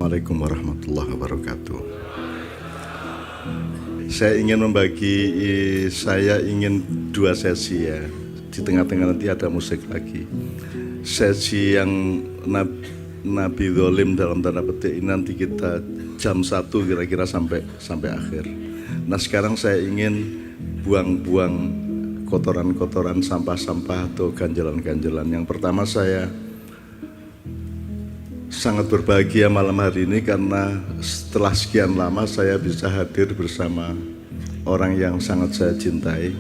Assalamualaikum warahmatullahi wabarakatuh. Saya ingin dua sesi ya. Di tengah-tengah nanti ada musik lagi. Sesi yang Nabi Zolim dalam tanda petik ini nanti kita jam 1 kira-kira sampai akhir. Nah sekarang saya ingin buang-buang kotoran-kotoran, sampah-sampah atau ganjalan-ganjalan. Yang pertama, saya sangat berbahagia malam hari ini karena setelah sekian lama saya bisa hadir bersama orang yang sangat saya cintai.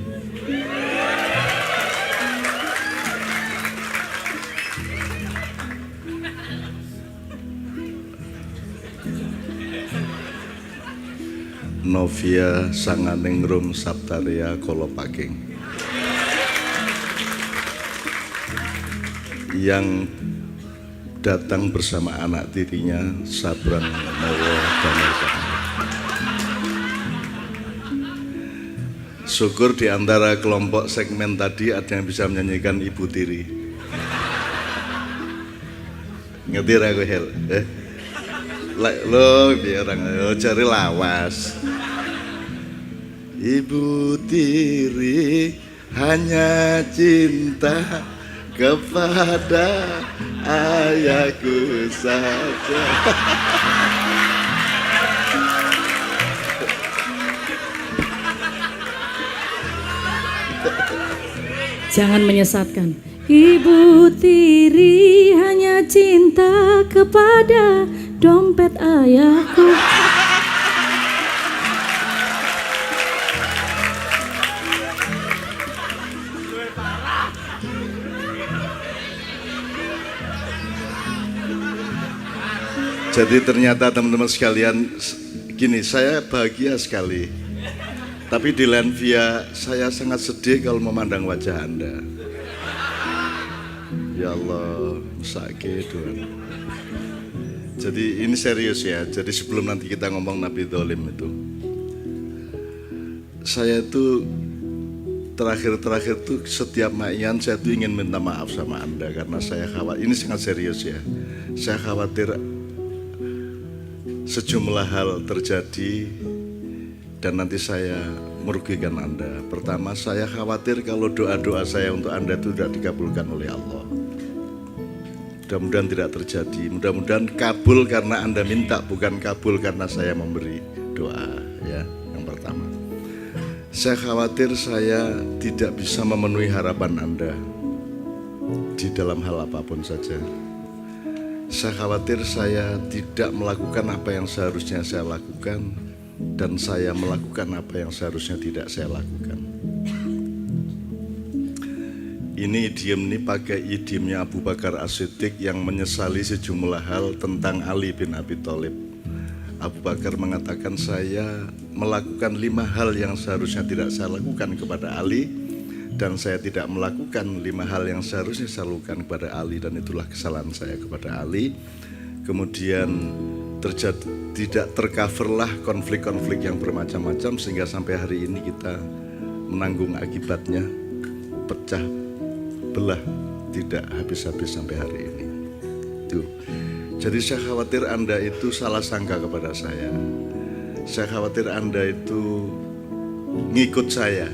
Novia Sanganingrum Saptaria Kolopaking, yang datang bersama anak tirinya Sabrang Mowo Damarka. Syukur di antara kelompok segmen tadi ada yang bisa menyanyikan Ibu Tiri. Ngerti ra kowe Hel? Lo biar orang cari lawas. Ibu Tiri hanya cinta kepada ayahku saja. Jangan menyesatkan. Ibu Tiri hanya cinta kepada dompet ayahku. Jadi ternyata teman-teman sekalian, gini, saya bahagia sekali. Tapi di lain via saya sangat sedih kalau memandang wajah Anda. Ya Allah, sakit Tuhan. Jadi ini serius ya. Jadi sebelum nanti kita ngomong Nabi Zolim itu, saya itu terakhir tuh setiap ma'ian saya tuh ingin minta maaf sama Anda karena saya khawatir, ini sangat serius ya. Saya khawatir sejumlah hal terjadi dan nanti saya merugikan Anda. Pertama, saya khawatir kalau doa-doa saya untuk Anda itu tidak dikabulkan oleh Allah. Mudah-mudahan tidak terjadi. Mudah-mudahan kabul karena Anda minta, bukan kabul karena saya memberi doa. Ya, yang pertama. Saya khawatir saya tidak bisa memenuhi harapan Anda di dalam hal apapun saja. Saya khawatir saya tidak melakukan apa yang seharusnya saya lakukan, dan saya melakukan apa yang seharusnya tidak saya lakukan. Ini idiom ini pakai idiomnya Abu Bakar As-Siddiq yang menyesali sejumlah hal tentang Ali bin Abi Thalib. Abu Bakar mengatakan, saya melakukan 5 hal yang seharusnya tidak saya lakukan kepada Ali, dan saya tidak melakukan 5 hal yang seharusnya saya lakukan kepada Ali, dan itulah kesalahan saya kepada Ali. Kemudian tidak tercoverlah konflik-konflik yang bermacam-macam sehingga sampai hari ini kita menanggung akibatnya, pecah belah tidak habis-habis sampai hari ini. Tuh. Jadi saya khawatir Anda itu salah sangka kepada saya. Saya khawatir Anda itu ngikut saya,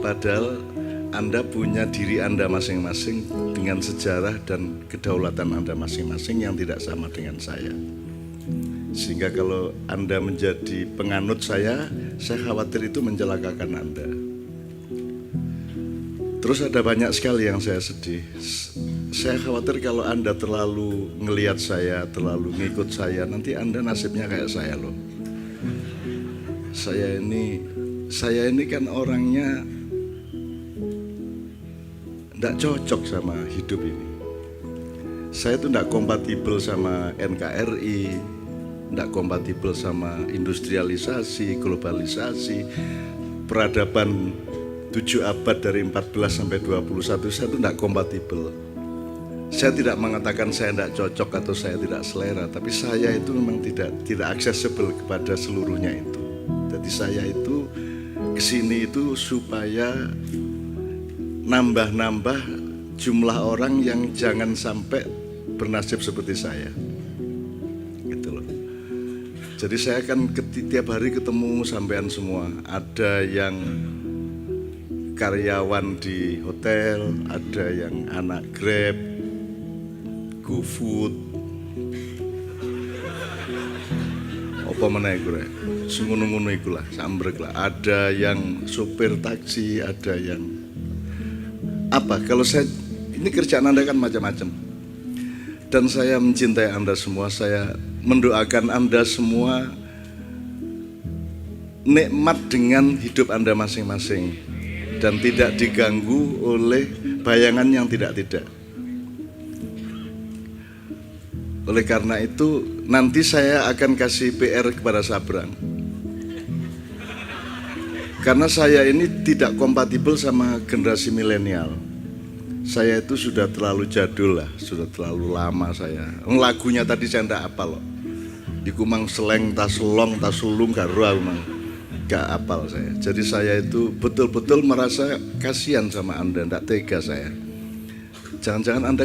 padahal Anda punya diri Anda masing-masing dengan sejarah dan kedaulatan Anda masing-masing yang tidak sama dengan saya. Sehingga kalau Anda menjadi penganut saya khawatir itu mencelakakan Anda. Terus ada banyak sekali yang saya sedih. Saya khawatir kalau Anda terlalu ngelihat saya, terlalu ngikut saya, nanti Anda nasibnya kayak saya loh. Saya ini kan orangnya tidak cocok sama hidup ini. Saya itu tidak kompatibel sama NKRI, tidak kompatibel sama industrialisasi, globalisasi, peradaban 7 abad dari 14 sampai 21, saya itu tidak kompatibel. Saya tidak mengatakan saya tidak cocok atau saya tidak selera, tapi saya itu memang tidak aksesibel kepada seluruhnya itu. Jadi saya itu kesini itu supaya nambah-nambah jumlah orang yang jangan sampai bernasib seperti saya. Gitu loh. Jadi saya kan tiap hari ketemu sampean semua. Ada yang karyawan di hotel, ada yang anak Grab, GoFood, apa meneh iku rek. Ngono-ngono iku lah, sambrek lah. Ada yang sopir taksi, ada yang apa? Kalau saya ini kerjaan Anda kan macam-macam. Dan saya mencintai Anda semua, saya mendoakan Anda semua nikmat dengan hidup Anda masing-masing dan tidak diganggu oleh bayangan yang tidak-tidak. Oleh karena itu nanti saya akan kasih PR kepada Sabrang. Karena saya ini tidak kompatibel sama generasi milenial. Saya itu sudah terlalu jadul lah, sudah terlalu lama saya. Lagunya tadi saya tidak apal loh. Di Kumang Seleng, Taselong, Tasulung, Garua, gak apal saya. Jadi saya itu betul-betul merasa kasihan sama Anda, tidak tega saya. Jangan-jangan Anda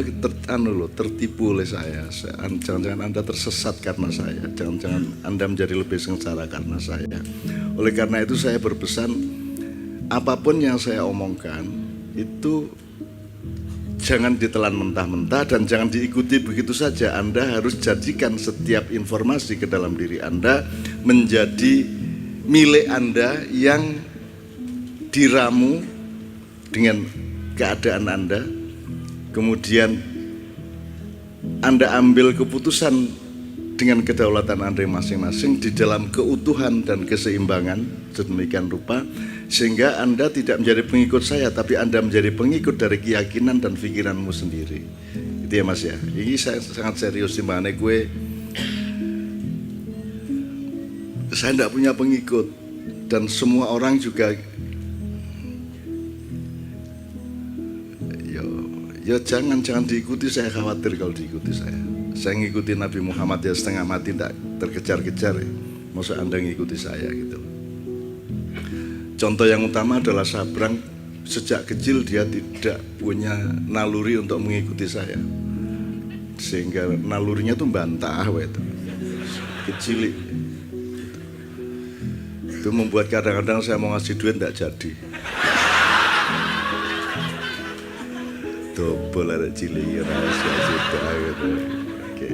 tertipu oleh saya. Jangan-jangan Anda tersesat karena saya. Jangan-jangan Anda menjadi lebih sengsara karena saya. Oleh karena itu saya berpesan, apapun yang saya omongkan itu jangan ditelan mentah-mentah dan jangan diikuti begitu saja. Anda harus jadikan setiap informasi ke dalam diri Anda menjadi milik Anda yang diramu dengan keadaan Anda. Kemudian Anda ambil keputusan dengan kedaulatan Anda masing-masing di dalam keutuhan dan keseimbangan sedemikian rupa sehingga Anda tidak menjadi pengikut saya, tapi Anda menjadi pengikut dari keyakinan dan pikiranmu sendiri. Itu ya Mas ya. Ini saya sangat serius di mana saya tidak punya pengikut dan semua orang juga. Ya jangan diikuti, saya khawatir kalau diikuti saya. Saya ngikuti Nabi Muhammad ya setengah mati, tidak terkejar-kejar ya. Maksud Anda ngikuti saya gitu. Contoh yang utama adalah Sabrang, sejak kecil dia tidak punya naluri untuk mengikuti saya. Sehingga nalurinya tuh bantah itu. Kecil. Itu membuat kadang-kadang saya mau ngasih duit tidak jadi. Dobol ada cilik rahasia sudah gitu.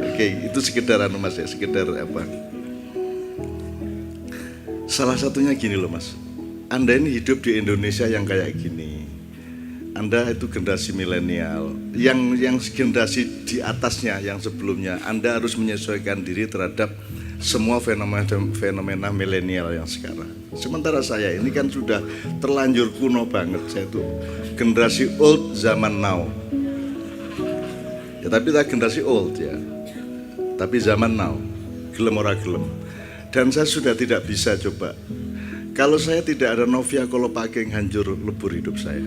Oke, itu sekedar Mas ya, sekedar apa? Salah satunya gini loh Mas. Anda ini hidup di Indonesia yang kayak gini. Anda itu generasi milenial, yang generasi di atasnya, yang sebelumnya. Anda harus menyesuaikan diri terhadap semua fenomena milenial yang sekarang. Sementara saya ini kan sudah terlanjur kuno banget. Saya itu generasi old zaman now. Ya tapi kita generasi old ya. Tapi zaman now, gelem ora gelem. Dan saya sudah tidak bisa coba. Kalau saya tidak ada Novia Kolopaking, hancur lebur hidup saya.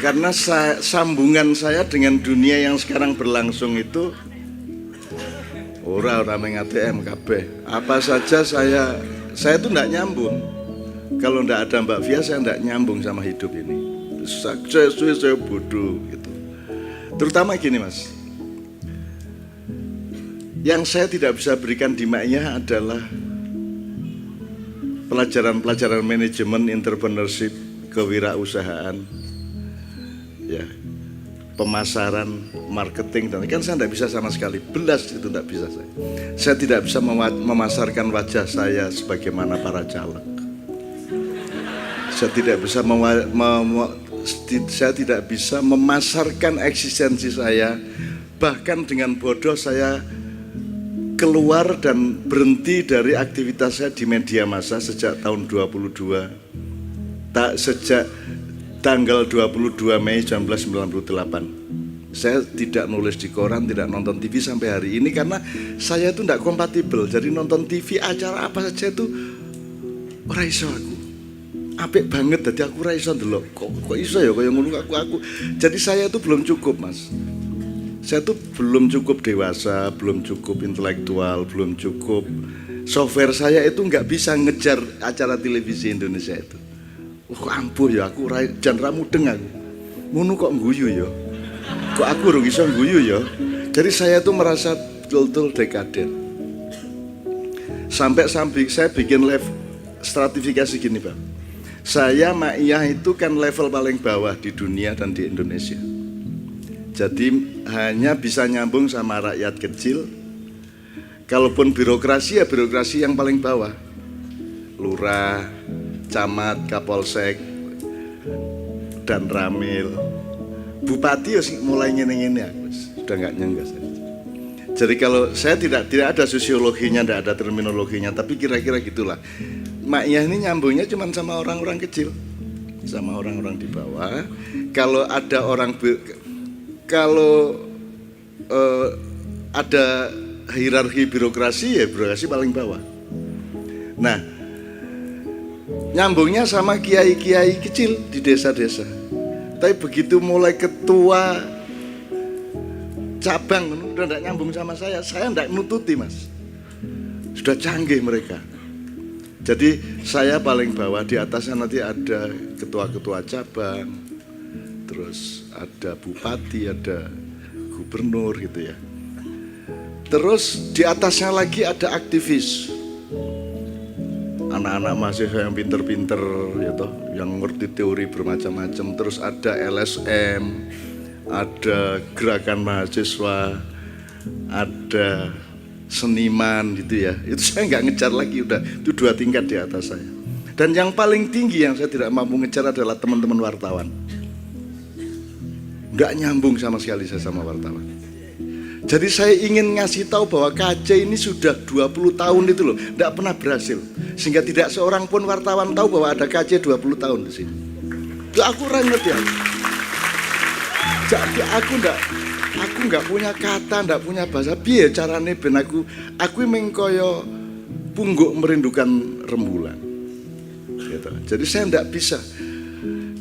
Karena sambungan saya dengan dunia yang sekarang berlangsung itu ora meng ATM kabeh. Apa saja saya itu enggak nyambung. Kalau enggak ada Mbak Via saya enggak nyambung sama hidup ini. Saya bodoh gitu. Terutama gini Mas. Yang saya tidak bisa berikan di Maknya adalah pelajaran-pelajaran manajemen, entrepreneurship, kewirausahaan, ya, pemasaran, marketing, dan kan saya tidak bisa sama sekali, belas itu tidak bisa saya. Saya tidak bisa memasarkan wajah saya sebagaimana para caleg. Saya tidak bisa memasarkan eksistensi saya, bahkan dengan bodoh saya keluar dan berhenti dari aktivitas saya di media massa sejak tahun 22. Sejak tanggal 22 Mei 1998. Saya tidak nulis di koran, tidak nonton TV sampai hari ini karena saya itu tidak kompatibel. Jadi nonton TV acara apa saja itu ora iso aku. Apik banget jadi aku ora iso ndelok. Kok iso ya kaya ngono aku. Jadi saya itu belum cukup, Mas. Saya tuh belum cukup dewasa, belum cukup intelektual, belum cukup software saya itu nggak bisa ngejar acara televisi Indonesia itu. Kok ampuh ya aku jan ra mudeng aku. Ngono kok guyu ya. Kok aku urung iso guyu ya. Jadi saya tuh merasa betul-betul dekaden. Sampai saya bikin level stratifikasi gini Bang. Saya Ma'iyah itu kan level paling bawah di dunia dan di Indonesia. Jadi hanya bisa nyambung sama rakyat kecil. Kalaupun birokrasi ya birokrasi yang paling bawah. Lurah, camat, kapolsek, dan ramil. Bupati ya mulai ngene-ngene aku sudah nggak nyenggas. Jadi kalau saya tidak ada sosiologinya, tidak ada terminologinya, tapi kira-kira gitulah. Ma'iyah ini nyambungnya cuma sama orang-orang kecil, sama orang-orang di bawah. Kalau ada ada hierarki birokrasi ya birokrasi paling bawah. Nah, nyambungnya sama kiai-kiai kecil di desa-desa. Tapi begitu mulai ketua cabang udah tidak nyambung sama saya tidak nututi Mas. Sudah canggih mereka. Jadi saya paling bawah, di atasnya nanti ada ketua-ketua cabang, terus ada bupati, ada gubernur gitu ya. Terus di atasnya lagi ada aktivis, anak-anak mahasiswa yang pinter-pinter ya toh, yang ngerti teori bermacam-macam. Terus ada LSM, ada gerakan mahasiswa, ada seniman gitu ya. Itu saya nggak ngejar lagi, udah itu 2 tingkat di atas saya. Dan yang paling tinggi yang saya tidak mampu ngejar adalah teman-teman wartawan. Nggak nyambung sama sekali saya sama wartawan. Jadi saya ingin ngasih tahu bahwa KC ini sudah 20 tahun itu loh, nggak pernah berhasil. Sehingga tidak seorang pun wartawan tahu bahwa ada KC 20 tahun di sini. Aku renget ya. Jadi aku nggak punya kata, nggak punya bahasa. Piye carane ben aku mengkoyo pungguk merindukan rembulan. Gitu. Jadi saya nggak bisa.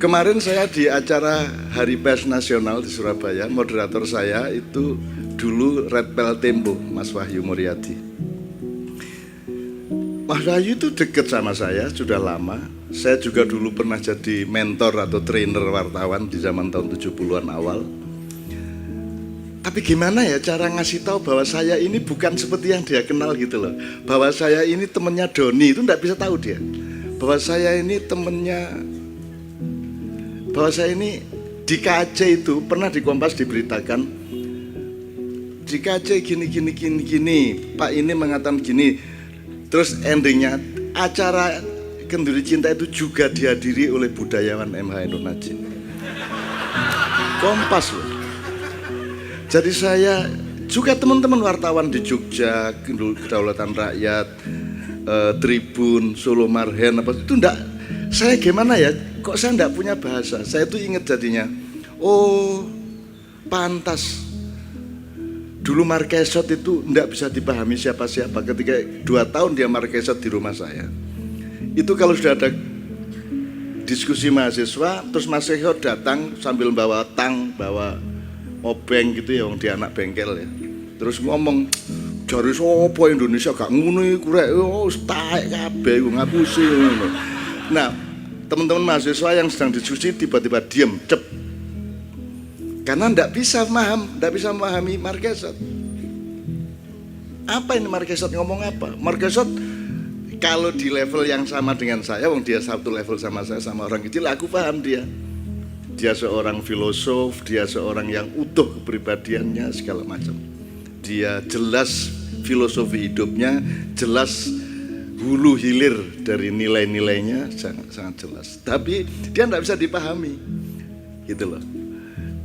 Kemarin saya di acara Hari Pers Nasional di Surabaya, moderator saya itu dulu Red Pel Tempo, Mas Wahyu Muryadi. Mas Wahyu itu deket sama saya sudah lama. Saya juga dulu pernah jadi mentor atau trainer wartawan di zaman tahun 70-an awal. Tapi gimana ya cara ngasih tahu bahwa saya ini bukan seperti yang dia kenal gitu loh. Bahwa saya ini temennya Doni, itu enggak bisa tahu dia. Bahwa saya ini temennya, bahwa saya ini di KC itu pernah di Kompas diberitakan, di KC gini, Pak ini mengatakan gini. Terus endingnya acara Kenduri Cinta itu juga dihadiri oleh budayawan MH Nur Najib. Kompas loh. Jadi saya juga teman-teman wartawan di Jogja, Kedaulatan Rakyat, Tribun, Solo Marhen, apa itu enggak. Saya gimana ya? Kok saya enggak punya bahasa? Saya tuh ingat jadinya. Oh, pantas. Dulu Marquesot itu enggak bisa dipahami siapa-siapa. Ketika 2 tahun dia Marquesot di rumah saya. Itu kalau sudah ada diskusi mahasiswa, terus Mas Seho datang sambil bawa tang, bawa obeng gitu ya, dia anak bengkel ya. Terus ngomong, jari sopo Indonesia gak ngono iku rek, taek kabeh ngapusi ngono. Nah, teman-teman mahasiswa yang sedang diskusi tiba-tiba diam, cep. Karena ndak bisa memahami Marquesot. Apa ini Marquesot ngomong apa? Marquesot kalau di level yang sama dengan saya, wong dia satu level sama saya, sama orang kecil, aku paham dia. Dia seorang filosof, dia seorang yang utuh kepribadiannya segala macam. Dia jelas filosofi hidupnya, jelas hulu hilir dari nilai-nilainya sangat jelas. Tapi dia tidak bisa dipahami, gitu loh.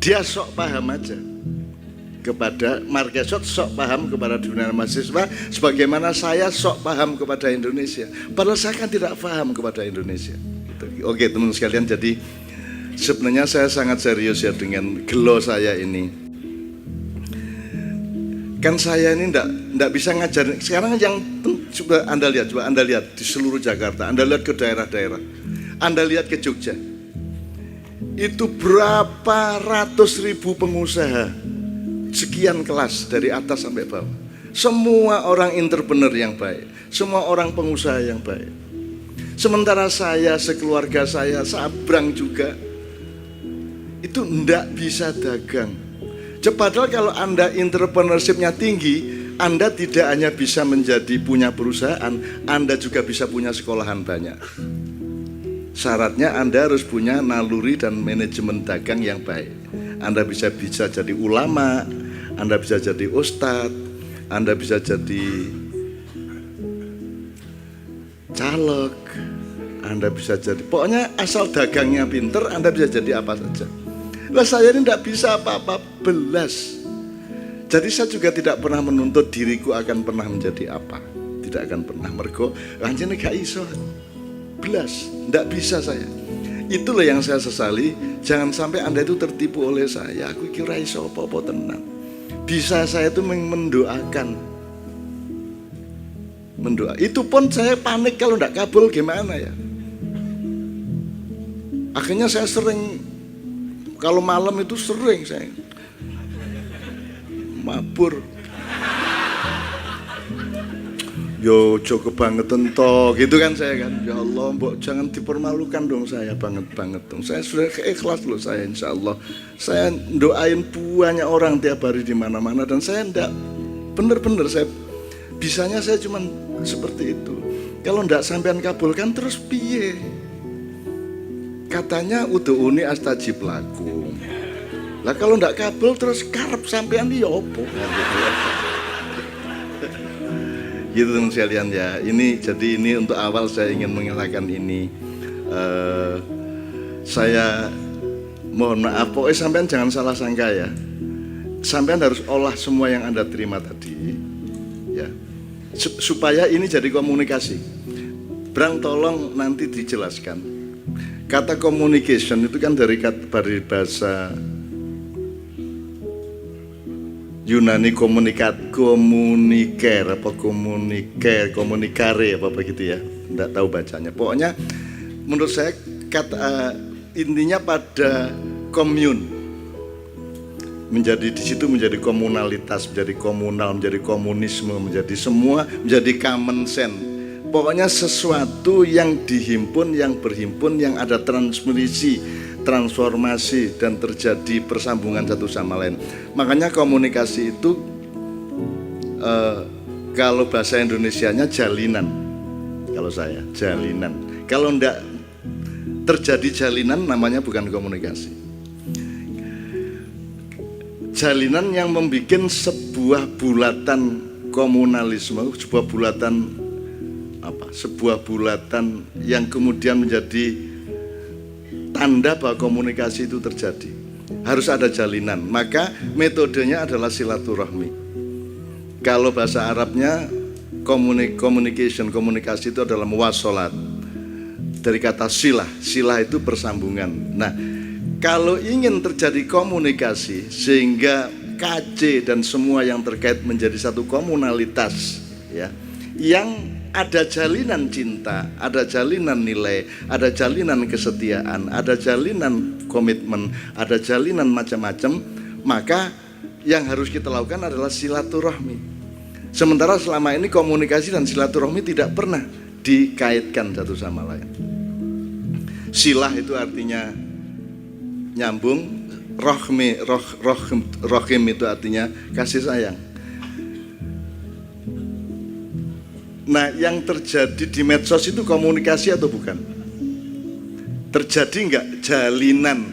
Dia sok paham aja kepada Marquesot, sok paham kepada dunia mahasiswa, sebagaimana saya sok paham kepada Indonesia. Padahal saya kan tidak paham kepada Indonesia. Gitu. Oke teman sekalian, jadi sebenarnya saya sangat serius ya dengan gelo saya ini. Kan saya ini enggak bisa ngajar. Sekarang yang coba Anda lihat di seluruh Jakarta, Anda lihat ke daerah-daerah, Anda lihat ke Jogja. Itu berapa ratus ribu pengusaha, sekian kelas dari atas sampai bawah. Semua orang entrepreneur yang baik, semua orang pengusaha yang baik. Sementara saya, sekeluarga saya, Sabrang juga, itu ndak bisa dagang. Padahal kalau Anda entrepreneurship-nya tinggi, Anda tidak hanya bisa menjadi punya perusahaan, Anda juga bisa punya sekolahan banyak. Syaratnya Anda harus punya naluri dan manajemen dagang yang baik. Anda bisa jadi ulama, Anda bisa jadi ustadz, Anda bisa jadi caleg, Anda bisa jadi, pokoknya asal dagangnya pinter, Anda bisa jadi apa saja. Lah saya ini tidak bisa apa-apa belas. Jadi saya juga tidak pernah menuntut diriku akan pernah menjadi apa. Tidak akan pernah, mergo anjene gak iso. Belas, tidak bisa saya. Itulah yang saya sesali. Jangan sampai Anda itu tertipu oleh saya. Aku kira iso apa-apa tenang. Bisa saya itu mendoakan. Itu pun saya panik kalau tidak kabul gimana ya. Akhirnya saya sering, kalau malam itu sering saya mabur. Yo Joko banget toh gitu kan saya kan. Ya Allah, mbok jangan dipermalukan dong saya banget dong. Saya sudah ikhlas loh saya, insya Allah. Saya doain banyak orang tiap hari di mana-mana dan saya enggak bener-bener saya bisanya saya cuman seperti itu. Kalau enggak sampean kabulkan terus piye? Katanya udhuuni astajib lakum. Lah kalau ndak kabel terus karep sampean ya opo? Gitu teman sekalian ya. Jadi ini untuk awal saya ingin mengenalkan ini. Saya mohon maaf, pokoknya sampean jangan salah sangka ya. Sampean harus olah semua yang Anda terima tadi, ya, supaya ini jadi komunikasi. Brang tolong nanti dijelaskan. Kata communication itu kan dari bahasa Yunani komunikare apa begitu ya, tidak tahu bacanya. Pokoknya menurut saya intinya pada commune, menjadi di situ menjadi komunalitas, menjadi komunal, menjadi komunisme, menjadi semua, menjadi common sense. Pokoknya sesuatu yang dihimpun, yang berhimpun, yang ada transformasi dan terjadi persambungan satu sama lain. Makanya komunikasi itu kalau bahasa Indonesianya jalinan. Kalau saya jalinan. Kalau enggak terjadi jalinan namanya bukan komunikasi. Jalinan yang membuat sebuah bulatan komunalisme, sebuah bulatan yang kemudian menjadi tanda bahwa komunikasi itu terjadi. Harus ada jalinan. Maka metodenya adalah silaturahmi. Kalau bahasa Arabnya komunikasi itu adalah muwasalat. Dari kata silah. Silah itu persambungan. Nah, kalau ingin terjadi komunikasi sehingga KC dan semua yang terkait menjadi satu komunalitas, ya, yang ada jalinan cinta, ada jalinan nilai, ada jalinan kesetiaan, ada jalinan komitmen, ada jalinan macam-macam, maka yang harus kita lakukan adalah silaturahmi. Sementara selama ini komunikasi dan silaturahmi tidak pernah dikaitkan satu sama lain. Silah itu artinya nyambung, rohim itu artinya kasih sayang. Nah, yang terjadi di medsos itu komunikasi atau bukan? Terjadi enggak jalinan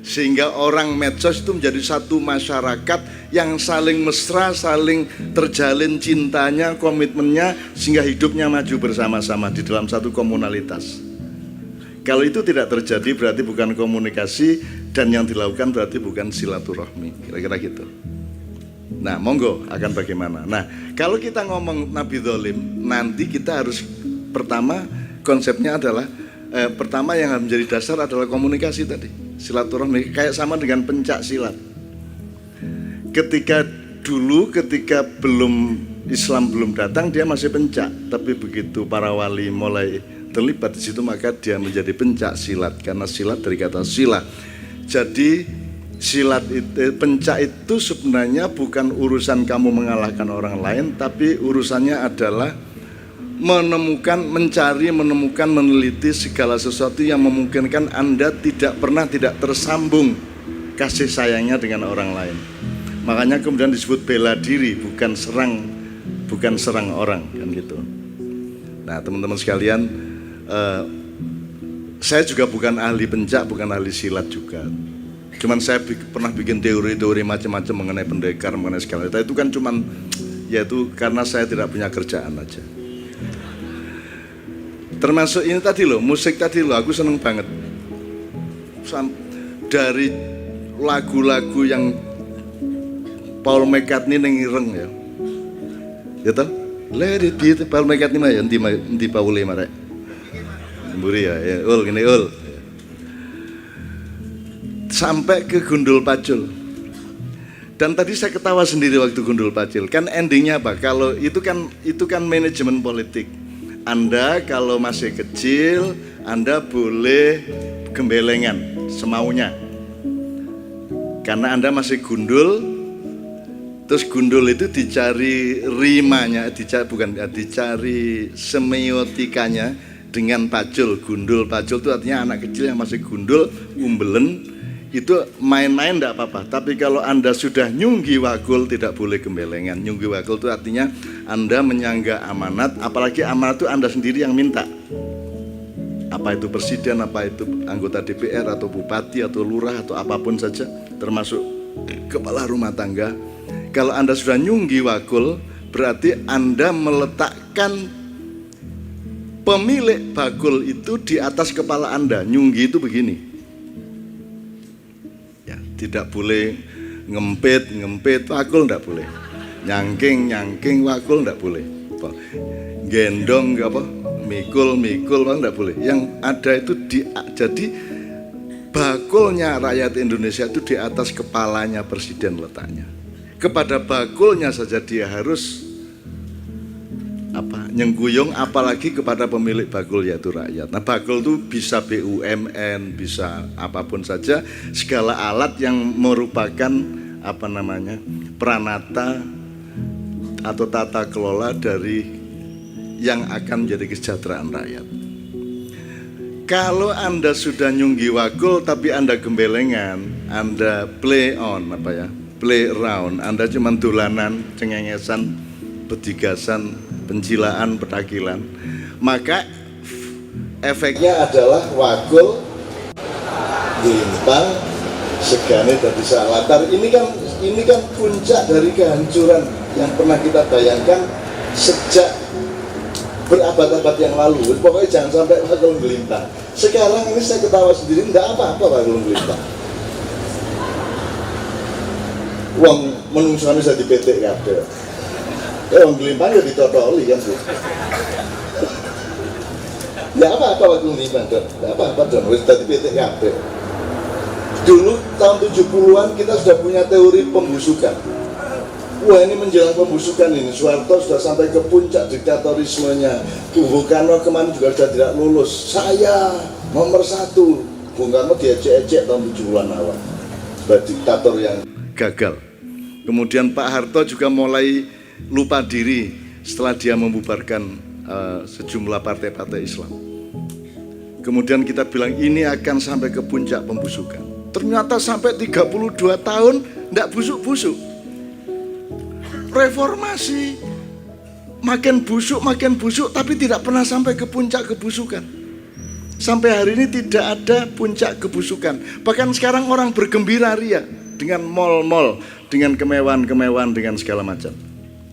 sehingga orang medsos itu menjadi satu masyarakat yang saling mesra, saling terjalin cintanya, komitmennya, sehingga hidupnya maju bersama-sama di dalam satu komunalitas. Kalau itu tidak terjadi berarti bukan komunikasi, dan yang dilakukan berarti bukan silaturahmi, kira-kira gitu. Nah, monggo akan bagaimana. Nah, kalau kita ngomong Nabi Dzolim, nanti kita harus pertama konsepnya adalah pertama yang harus menjadi dasar adalah komunikasi tadi, silaturahmi, kayak sama dengan pencak silat. Ketika Islam belum datang dia masih pencak, tapi begitu para wali mulai terlibat di situ maka dia menjadi pencak silat, karena silat dari kata sila. Jadi silat itu, pencak itu sebenarnya bukan urusan kamu mengalahkan orang lain, tapi urusannya adalah mencari, meneliti segala sesuatu yang memungkinkan Anda tidak tersambung kasih sayangnya dengan orang lain. Makanya kemudian disebut bela diri, bukan serang bukan serang orang kan gitu. Nah teman-teman sekalian, saya juga bukan ahli pencak, bukan ahli silat juga. Cuman saya pernah bikin teori-teori macam-macam mengenai pendekar, mengenai segala itu kan cuman yaitu karena saya tidak punya kerjaan aja. Termasuk ini tadi loh, musik tadi loh, aku seneng banget. Dari lagu-lagu yang Paul McCartney nengireng ya. Ya toh? Let it be, Paul McCartney mah ya endi Paul marek. Mburi ya, ul gini ul. Sampai ke Gundul Pacul. Dan tadi saya ketawa sendiri waktu Gundul Pacul. Kan endingnya apa? Kalau itu kan manajemen politik. Anda kalau masih kecil, Anda boleh gembelengan semaunya. Karena Anda masih gundul, terus gundul itu dicari rimanya, dicari semiotikanya dengan pacul. Gundul pacul itu artinya anak kecil yang masih gundul, umbelen, itu main-main tidak apa-apa. Tapi kalau Anda sudah nyunggi wakul, tidak boleh gembelengan. Nyunggi wakul itu artinya Anda menyangga amanat, apalagi amanat itu Anda sendiri yang minta. Apa itu presiden, apa itu anggota DPR atau bupati atau lurah atau apapun saja, termasuk kepala rumah tangga. Kalau Anda sudah nyunggi wakul, berarti Anda meletakkan pemilik bakul itu di atas kepala Anda. Nyunggi itu begini. Ya, tidak boleh ngempit wakul, tidak boleh. Nyangking wakul, tidak boleh. Gendong apa? Mikul tidak boleh. Yang ada itu jadi bakulnya rakyat Indonesia itu di atas kepalanya presiden letaknya. Kepada bakulnya saja dia harus nyengguyung, apalagi kepada pemilik bakul yaitu rakyat. Nah bakul itu bisa BUMN, bisa apapun saja, segala alat yang merupakan pranata atau tata kelola dari yang akan menjadi kesejahteraan rakyat. Kalau Anda sudah nyunggi wakul tapi Anda gembelengan, Anda play around, Anda cuma dolanan, cengengesan, bedigasan, pencilaan, petakilan, maka efeknya adalah wakul gelimpang, segane dari salatar. Ini kan puncak dari kehancuran yang pernah kita bayangkan sejak berabad-abad yang lalu. Pokoknya jangan sampai wakul gelintang. Sekarang ini saya ketawa sendiri, enggak apa-apa wakul gelintang. Uang menungsane saya di PT kabeh. Uang gelintang ya ditotoli kan sih. Enggak apa-apa wakul gelintang, enggak apa-apa dong, wis dadi PT kabeh. Dulu tahun 70-an kita sudah punya teori pembusukan. Wah ini menjelang pembusukan ini, Soeharto sudah sampai ke puncak diktatorismenya. Bung Karno kemarin juga sudah tidak lulus. Saya nomor 1. Bung Karno diejek-ejek tahun 70-an awal sebagai diktator yang gagal. Kemudian Pak Harto juga mulai lupa diri setelah dia membubarkan sejumlah partai-partai Islam. Kemudian kita bilang ini akan sampai ke puncak pembusukan. Ternyata sampai 32 tahun tidak busuk-busuk. Reformasi makin busuk tapi tidak pernah sampai ke puncak kebusukan. Sampai hari ini tidak ada puncak kebusukan. Bahkan sekarang orang bergembira ria dengan mal-mal, dengan kemewahan-kemewahan, dengan segala macam.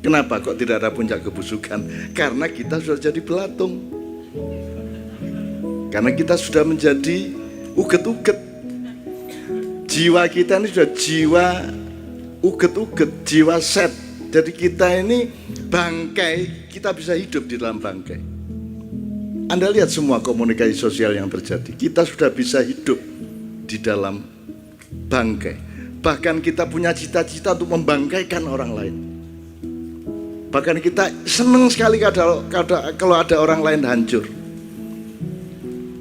Kenapa kok tidak ada puncak kebusukan? Karena kita sudah jadi belatung. Karena kita sudah menjadi uget-uget. Jiwa kita ini sudah jiwa uget-uget, jiwa set. Jadi kita ini bangkai, kita bisa hidup di dalam bangkai. Anda lihat semua komunikasi sosial yang terjadi. Kita sudah bisa hidup di dalam bangkai. Bahkan kita punya cita-cita untuk membangkaikan orang lain. Bahkan kita senang sekali kalau ada orang lain hancur.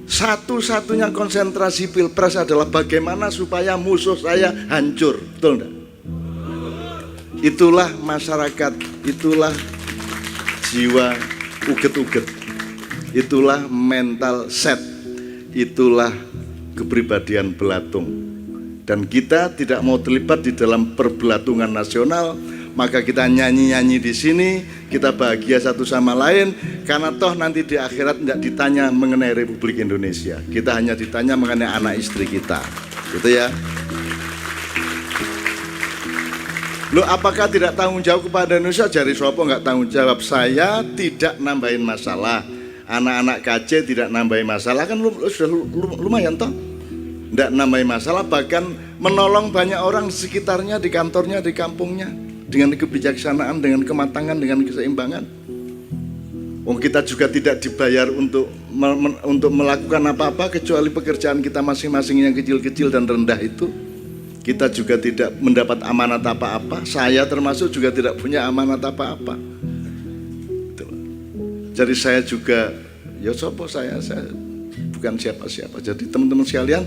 Satu-satunya konsentrasi pilpres adalah bagaimana supaya musuh saya hancur. Betul enggak? Itulah masyarakat, itulah jiwa uget-uget, itulah mental set, itulah kepribadian belatung. Dan kita tidak mau terlibat di dalam perbelatungan nasional, maka kita nyanyi-nyanyi di sini, kita bahagia satu sama lain, karena toh nanti di akhirat tidak ditanya mengenai Republik Indonesia, kita hanya ditanya mengenai anak istri kita, gitu ya. Loh, apakah tidak tanggung jawab kepada Indonesia? Jari sopo nggak tanggung jawab. Saya tidak nambahin masalah, anak-anak KC tidak nambahin masalah, kan sudah lumayan toh. Tidak nambahin masalah, bahkan menolong banyak orang di sekitarnya, di kantornya, di kampungnya, dengan kebijaksanaan, dengan kematangan, dengan keseimbangan. Kita juga tidak dibayar untuk melakukan apa-apa kecuali pekerjaan kita masing-masing yang kecil-kecil dan rendah itu. Kita juga tidak mendapat amanat apa-apa. Saya termasuk juga tidak punya amanat apa-apa. Jadi saya juga, ya sopo saya bukan siapa-siapa. Jadi teman-teman sekalian,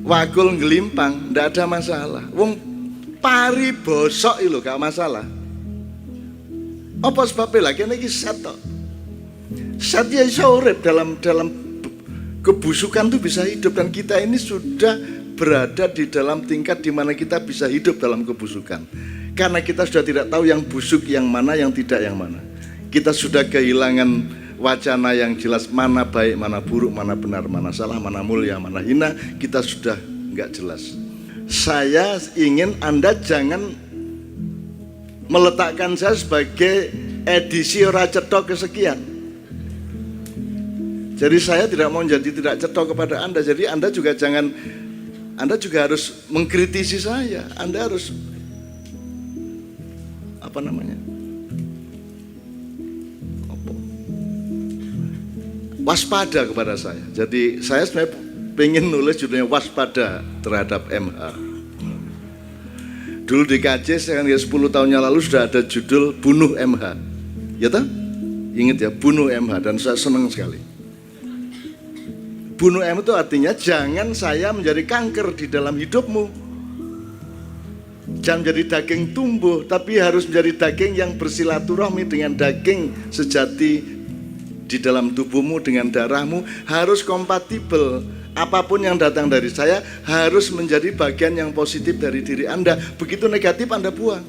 wakul ngelimpang, ndak ada masalah. Wong pari bosok itu gak masalah. Apa sebabnya lagi ini set toh. Set ya iso urip dalam kebusukan itu bisa hidup, dan kita ini sudah berada di dalam tingkat di mana kita bisa hidup dalam kebusukan. Karena kita sudah tidak tahu yang busuk yang mana, yang tidak yang mana. Kita sudah kehilangan wacana yang jelas, mana baik, mana buruk, mana benar, mana salah, mana mulia, mana hina. Kita sudah nggak jelas. Saya ingin Anda jangan meletakkan saya sebagai edisi ora cetok kesekian. Jadi saya tidak mau jadi tidak cetok kepada Anda. Jadi Anda juga juga harus mengkritisi saya. Anda harus waspada kepada saya. Jadi saya sebenarnya pengen nulis judulnya waspada terhadap MH. Dulu di KC saya 10 tahun yang lalu sudah ada judul bunuh MH. Ya toh? Ingat ya, bunuh MH, dan saya senang sekali. Bunuh MH itu artinya jangan saya menjadi kanker di dalam hidupmu. Jangan menjadi daging tumbuh, tapi harus menjadi daging yang bersilaturahmi dengan daging sejati di dalam tubuhmu, dengan darahmu, harus kompatibel. Apapun yang datang dari saya harus menjadi bagian yang positif dari diri Anda. Begitu negatif Anda buang.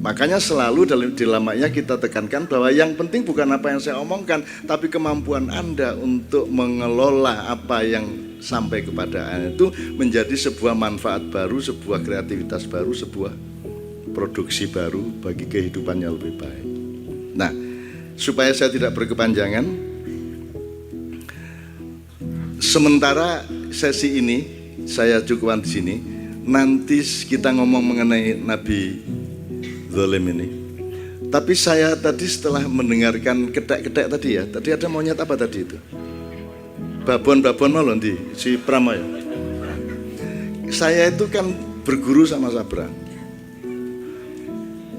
Makanya selalu di lamanya kita tekankan bahwa yang penting bukan apa yang saya omongkan, tapi kemampuan Anda untuk mengelola apa yang sampai kepada Anda itu menjadi sebuah manfaat baru, sebuah kreativitas baru, sebuah produksi baru bagi kehidupan yang lebih baik. Nah, supaya saya tidak berkepanjangan, sementara sesi ini saya cukupkan di sini. Nanti kita ngomong mengenai Nabi Zalim ini. Tapi saya tadi setelah mendengarkan kedek-kedek tadi ya, tadi ada monyet apa tadi itu? Babon-babon malah di si Pramoyo. Saya itu kan berguru sama Sabrang.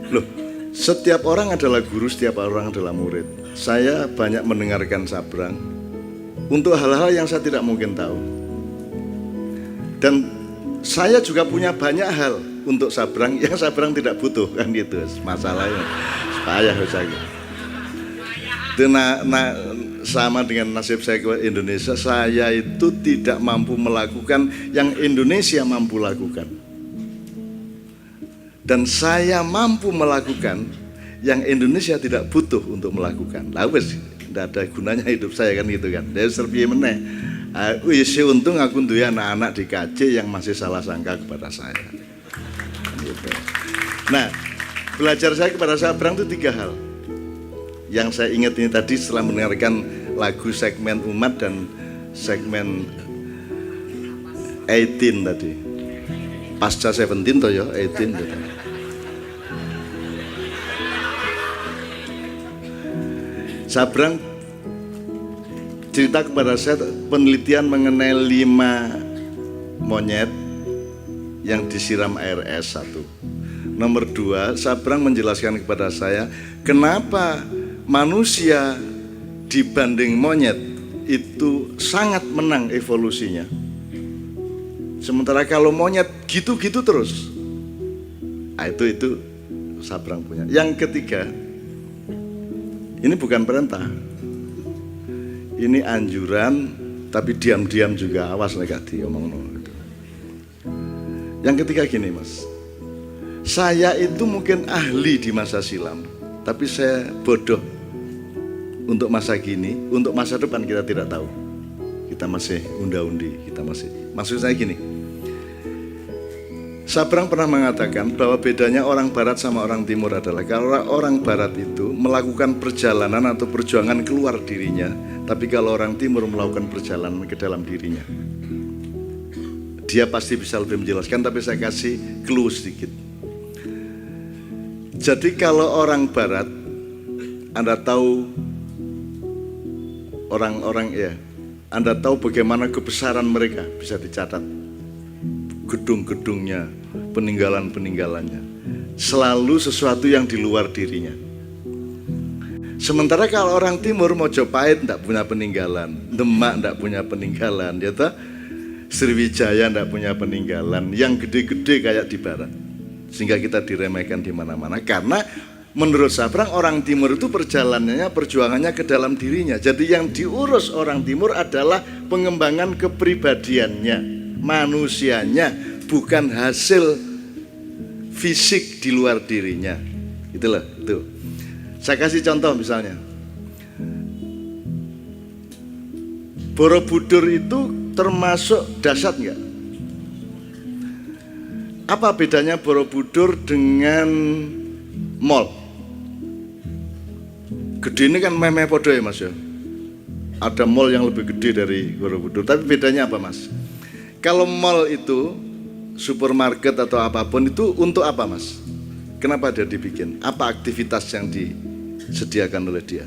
Loh, setiap orang adalah guru, setiap orang adalah murid. Saya banyak mendengarkan Sabrang untuk hal-hal yang saya tidak mungkin tahu. Dan saya juga punya banyak hal untuk Sabrang yang Sabrang tidak butuh, kan gitu masalahnya. Payah saya. Itu sama dengan nasib saya ke Indonesia. Saya itu tidak mampu melakukan yang Indonesia mampu lakukan, dan saya mampu melakukan yang Indonesia tidak butuh untuk melakukan. Lah wis, tidak ada gunanya hidup saya, kan gitu kan. Dari serpiye meneh. Untung aku duwe anak-anak di KC yang masih salah sangka kepada saya. Gitu. Nah, belajar saya kepada Sabrang itu 3 hal yang saya ingat ini tadi setelah mendengarkan lagu segmen umat dan segmen 18 tadi. Pasca 17 toh ya, 18 gitu. Sabrang cerita kepada saya penelitian mengenai 5 monyet yang disiram air es 1. Nomor 2, Sabrang menjelaskan kepada saya kenapa manusia dibanding monyet itu sangat menang evolusinya. Sementara kalau monyet gitu-gitu terus. Nah, itu Sabrang punya. Yang ketiga, ini bukan perintah. Ini anjuran, tapi diam-diam juga, awas nek gak diomongno gitu. Yang ketiga gini, Mas. Saya itu mungkin ahli di masa silam, tapi saya bodoh untuk masa kini, untuk masa depan kita tidak tahu. Kita masih unda-undi, maksud saya gini. Sabrang pernah mengatakan bahwa bedanya orang barat sama orang timur adalah kalau orang barat itu melakukan perjalanan atau perjuangan keluar dirinya, tapi kalau orang timur melakukan perjalanan ke dalam dirinya. Dia pasti bisa lebih menjelaskan, tapi saya kasih clue sedikit. Jadi kalau orang barat, Anda tahu orang-orang ya, Anda tahu bagaimana kebesaran mereka bisa dicatat. Gedung-gedungnya, peninggalan-peninggalannya, selalu sesuatu yang di luar dirinya. Sementara kalau orang timur, Mojopahit tidak punya peninggalan, Demak tidak punya peninggalan, ya toh? Sriwijaya tidak punya peninggalan, yang gede-gede kayak di barat, sehingga kita diremehkan di mana-mana. Karena menurut Sabrang orang timur itu perjuangannya ke dalam dirinya. Jadi yang diurus orang timur adalah pengembangan kepribadiannya, manusianya, bukan hasil fisik di luar dirinya. Itulah itu. Saya kasih contoh misalnya, Borobudur itu termasuk dahsyat enggak? Apa bedanya Borobudur dengan mall? Gede ini kan meh-meh podo ya mas ya. Ada mall yang lebih gede dari Borobudur. Tapi bedanya apa mas? Kalau mall itu, supermarket atau apapun itu untuk apa mas? Kenapa dia dibikin? Apa aktivitas yang disediakan oleh dia?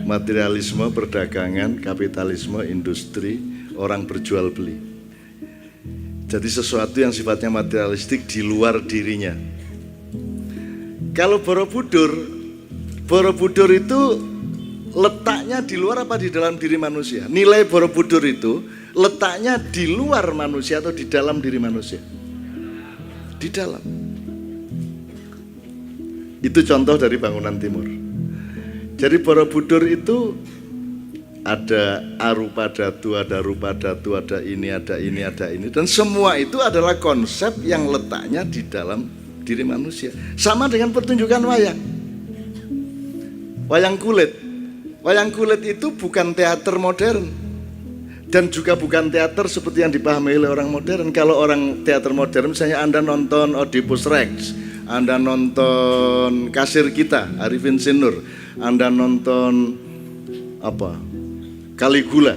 Materialisme, perdagangan, kapitalisme, industri, orang berjual beli. Jadi sesuatu yang sifatnya materialistik di luar dirinya. Kalau Borobudur itu letaknya di luar apa di dalam diri manusia? Nilai Borobudur itu letaknya di luar manusia atau di dalam diri manusia? Di dalam. Itu contoh dari bangunan timur. Jadi Borobudur itu ada arupa datu, ada rupa datu, ada ini, ada ini, ada ini. Dan semua itu adalah konsep yang letaknya di dalam diri manusia. Sama dengan pertunjukan wayang. Wayang kulit. Wayang kulit itu bukan teater modern. Dan juga bukan teater seperti yang dipahami oleh orang modern. Kalau orang teater modern, misalnya Anda nonton Oedipus Rex, Anda nonton Kasir Kita, Arifin Sinur, Anda nonton Caligula,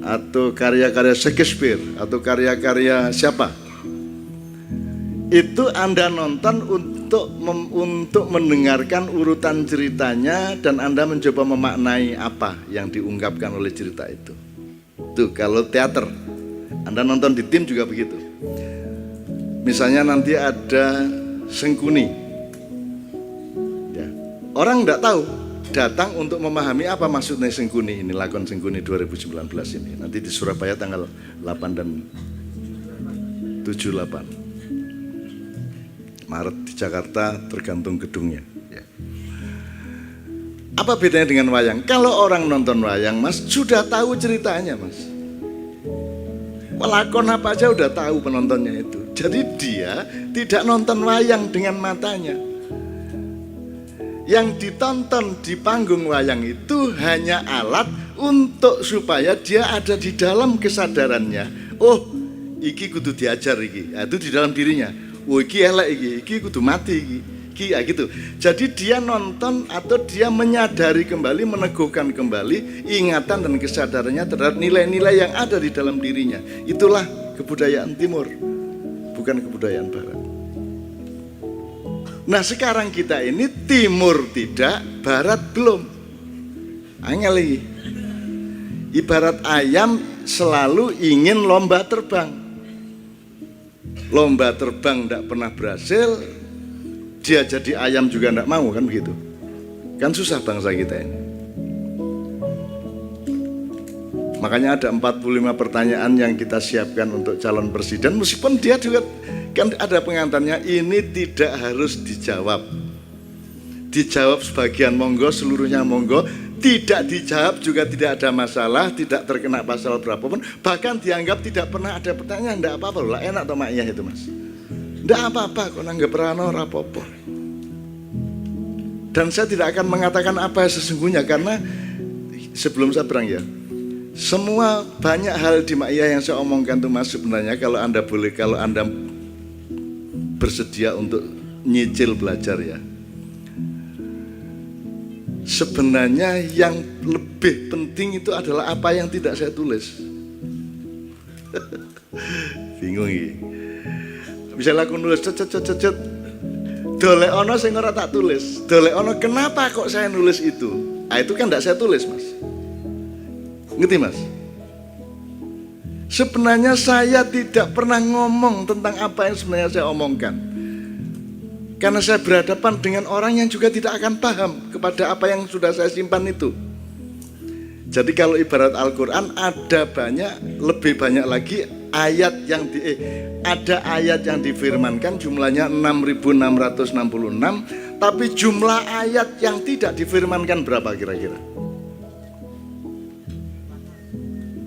atau karya-karya Shakespeare, atau karya-karya siapa, itu Anda nonton untuk mendengarkan urutan ceritanya dan Anda mencoba memaknai apa yang diungkapkan oleh cerita itu. Tuh kalau teater, Anda nonton di tim juga begitu. Misalnya nanti ada Sengkuni, ya, orang tidak tahu, datang untuk memahami apa maksudnya Sengkuni ini, lakon Sengkuni 2019 ini. Nanti di Surabaya tanggal 8 dan 7-8 Maret, di Jakarta tergantung gedungnya, ya. Apa bedanya dengan wayang? Kalau orang nonton wayang mas, sudah tahu ceritanya mas. Lakon apa aja udah tahu penontonnya itu. Jadi dia tidak nonton wayang dengan matanya. Yang ditonton di panggung wayang itu hanya alat untuk supaya dia ada di dalam kesadarannya. Oh, iki kudu diajar iki. Itu di dalam dirinya. Oh, iki elek iki kudu mati iki. Ya gitu. Jadi dia nonton atau dia menyadari kembali, meneguhkan kembali ingatan dan kesadarannya terhadap nilai-nilai yang ada di dalam dirinya. Itulah kebudayaan timur, bukan kebudayaan barat. Nah sekarang kita ini timur tidak, barat belum. Angel lagi. Ibarat ayam selalu ingin lomba terbang. Lomba terbang tidak pernah berhasil, dia jadi ayam juga tidak mau, kan begitu. Kan susah bangsa kita ini. Makanya ada 45 pertanyaan yang kita siapkan untuk calon presiden. Meskipun dia juga kan ada pengantarnya, ini tidak harus dijawab. Dijawab sebagian monggo, seluruhnya monggo. Tidak dijawab juga tidak ada masalah, tidak terkena pasal berapapun. Bahkan dianggap tidak pernah ada pertanyaan, tidak apa-apa lah, enak toh maknya itu mas. Tidak Tidak apa-apa kok nanggep rano rapopo. Dan saya tidak akan mengatakan apa sesungguhnya, karena sebelum sabrang ya, semua banyak hal di Maia yang saya omongkan itu Mas, sebenarnya kalau Anda boleh, kalau Anda bersedia untuk nyicil belajar ya, sebenarnya yang lebih penting itu adalah apa yang tidak saya tulis. Bingung ya. Misalnya aku nulis cet, dolek ono sing ora tak tulis. Dolek ono kenapa kok saya nulis itu? Ah itu kan tidak saya tulis Mas. Ngerti Mas? Sebenarnya saya tidak pernah ngomong tentang apa yang sebenarnya saya omongkan. Karena saya berhadapan dengan orang yang juga tidak akan paham kepada apa yang sudah saya simpan itu. Jadi kalau ibarat Al-Quran ada banyak, lebih banyak lagi ayat yang ada ayat yang difirmankan jumlahnya 6.666, tapi jumlah ayat yang tidak difirmankan berapa kira-kira?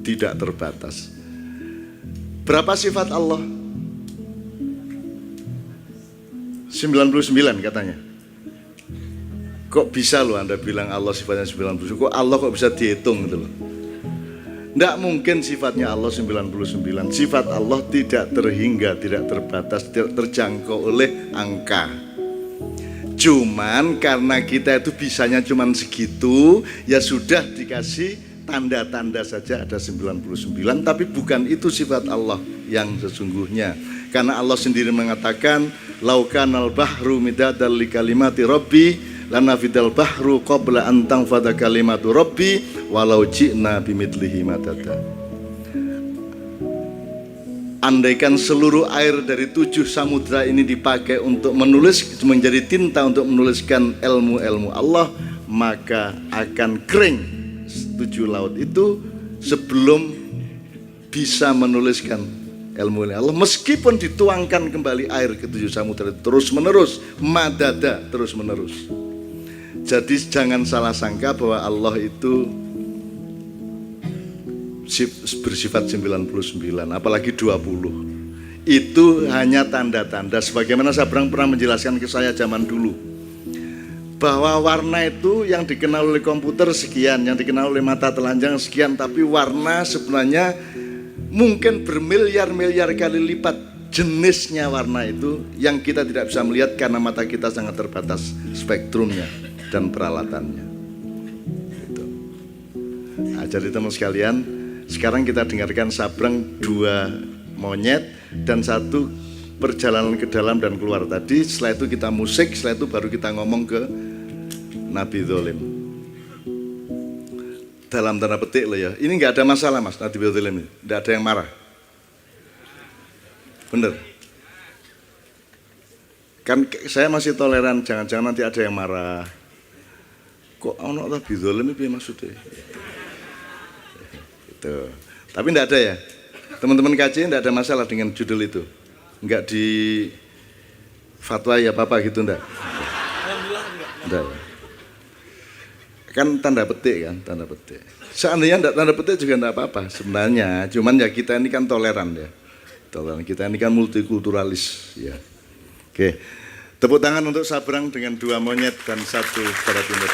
Tidak terbatas. Berapa sifat Allah? 99 katanya. Kok bisa loh Anda bilang Allah sifatnya 99? Kok Allah kok bisa dihitung gitu loh? Tidak mungkin sifatnya Allah 99. Sifat Allah tidak terhingga, tidak terbatas, tidak terjangkau oleh angka. Cuman karena kita itu bisanya cuman segitu, ya sudah dikasih tanda-tanda saja ada 99. Tapi bukan itu sifat Allah yang sesungguhnya. Karena Allah sendiri mengatakan, laukanal bahru midadal li kalimati rabbi lanafidal bahru qabla an tanfada kalimatu rabbi walau ji'na bimidlihi madada. Andaikan seluruh air dari 7 samudra ini dipakai untuk menulis, menjadi tinta untuk menuliskan ilmu-ilmu Allah, maka akan kering 7 laut itu sebelum bisa menuliskan ilmu Allah, meskipun dituangkan kembali air ke 7 samudra terus menerus, madada terus menerus. Jadi jangan salah sangka bahwa Allah itu bersifat 99, apalagi 20. Itu hanya tanda-tanda, sebagaimana Sabrang pernah menjelaskan ke saya zaman dulu, bahwa warna itu yang dikenal oleh komputer sekian, yang dikenal oleh mata telanjang sekian, tapi warna sebenarnya mungkin bermiliar-miliar kali lipat jenisnya warna itu yang kita tidak bisa melihat karena mata kita sangat terbatas spektrumnya dan peralatannya. Gitu. Nah, jadi teman sekalian, sekarang kita dengarkan Sabrang 2 monyet dan 1 perjalanan ke dalam dan keluar tadi. Setelah itu kita musik, setelah itu baru kita ngomong ke Nabi Dzolim. Dalam tanda petik loh ya, ini nggak ada masalah Mas, Nabi Dzolim ini, nggak ada yang marah, bener. Kan saya masih toleran, jangan-jangan nanti ada yang marah. Kok ono Nabi Dzolim itu maksudnya? Itu, tapi nggak ada ya, teman-teman KJ nggak ada masalah dengan judul itu, nggak di fatwa ya apa gitu nggak? Enggak. Kan tanda petik kan, tanda petik. Seandainya enggak tanda petik juga enggak apa-apa sebenarnya. Cuman ya kita ini kan toleran ya. Toleran, kita ini kan multikulturalis ya. Oke. Tepuk tangan untuk Sabrang dengan 2 monyet dan 1 para timur.